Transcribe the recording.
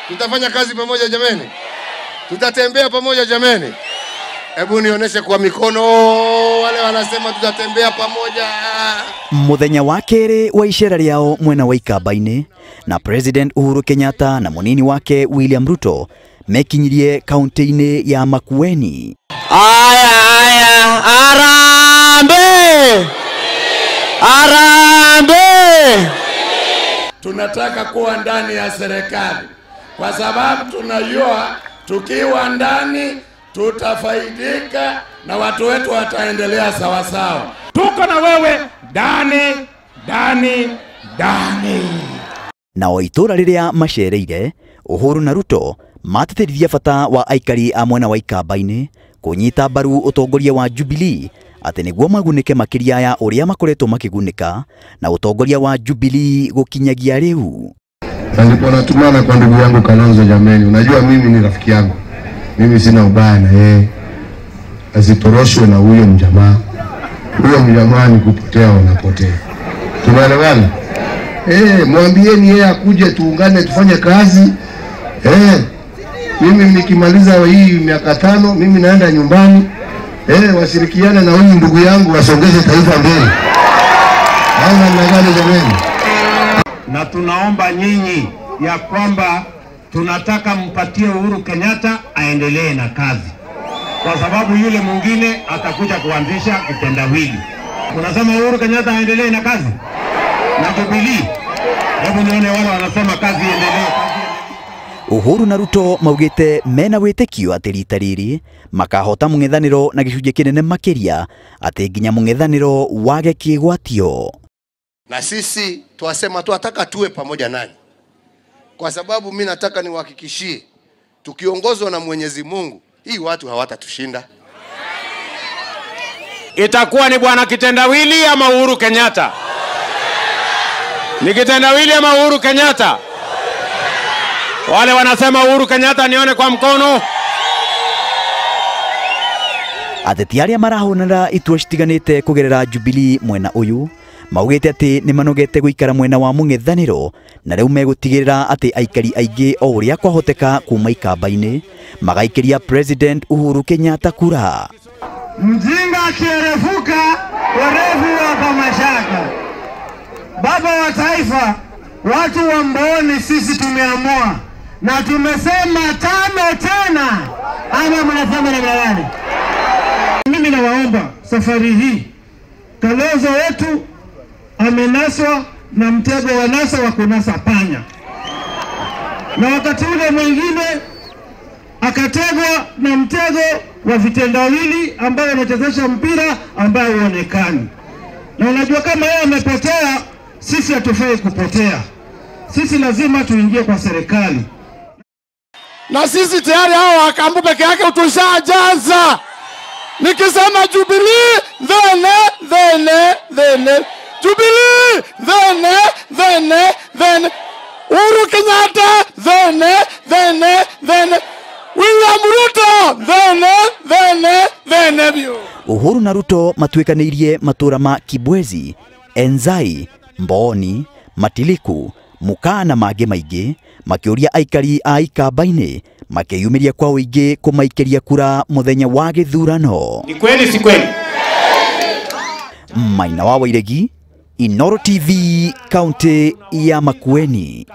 Tutafanya kazi pamoja jameni. Tutatembea pamoja jameni. Hebu nionyeshe kwa mikono wale wanasema tutatembea pamoja. Muthenya wa kere wa icera riao mwena wa Ikamba-ini na President Uhuru Kenyatta na munini wake William Ruto mekinyirie kaunti-ini ya Makueni. Aya, Harambee! Harambee! Tunataka kuwa ndani ya serikali kwa sababu tunajua tukiwa ndani tutafaidika na watu wetu wataendelea sawa sawa. Tuko na wewe ndani. Na itura riria macereire Uhuru na Ruto mateterithia bata wa aikari a mwena wa Ikamba-ini kunyita mbaru utongoria wa Jubilee ati niguo magunike makiria ya uria makoretwo makigunika na utongoria wa Jubilee gukinyagia riu. Nilipo natumana kwa ndugu yangu Kalonzo jameni, unajua mimi ni rafiki yangu. Mimi sina ubaya na yeye. Asitoroshwe na huyo mjamaa. Huyo mjamaa ni kupotea unapotea. Tunaelewana? Mwambieni yeye akuje tuungane tufanye kazi. Mimi nikimaliza hii miaka 5 mimi naenda nyumbani. Washirikiane na huyu ndugu yangu wasongeze taifa mbele. Hauna mnagani jameni. Na tunaomba nyinyi ya kwamba tunataka mpatie Uhuru Kenyatta aendelee na kazi, kwa sababu yule mwingine atakuja kuanzisha kitendawili. Unasema Uhuru Kenyatta aendelee na kazi na Jubilee. Hebu nione wale wanasema kazi iendelee. Uhuru na Ruto maugite mena witikio ati rita riri makahota mung'ethaniro na gicunjĩ kinene makiria ati nginya mung'ethaniro wage kigwatio. Na sisi tuwasema tunataka tuwe pamoja nanyi. Kwa sababu mimi nataka niwahakikishie tukiongozwa na Mwenyezi Mungu hii watu hawatatushinda. Itakuwa ni bwana kitendawili ama Uhuru Kenyatta? Ni kitendawili ama Uhuru Kenyatta? Wale wanasema Uhuru Kenyatta nione kwa mkono. Ateti aria marahonera itua citiganite kugerera Jubilee mwena uyu maugite ati ni manogete guikara mwena wa mung'ethaniro na riu megutigirira ati aikari aingi o uria kwahoteka kuma Ikamba-ini magaikiria President Uhuru Kenyatta kura. Mjinga akierefuka werevu wa mashaka. Baba wa taifa, watu wa Mboni sisi tumeamua na tumesema 5 tena, ama mnasema namna gani? Mimi nawaomba safari hii Kalonzo wetu amenaswa na mtego wa nasa wa kunasa panya, na wakati ule mwingine akategwa na mtego wa vitendawili ambao wanachezesha mpira ambao huonekani. Na unajua kama yeye amepotea, sisi hatufai kupotea. Sisi lazima tuingie kwa serikali. Na sisi tayari hao wakambu peke yake utushajaza. Nikisema Jubilee, then Jubilee, then Uhuru Kenyatta, then William Ruto, then Uhuru na Ruto matuikanirie matura ma Kibwezi, Enzai, Mboni, Matiliku, Mukaa na mangĩ maingĩ makiuria aikari a Ikamba-ini makiyumiria kwa uingi kumaikiria kura muthenya wa githurano. Ni kweli si kweli? Maina wa Wairegi, Inooro TV, kaunti ya Makueni.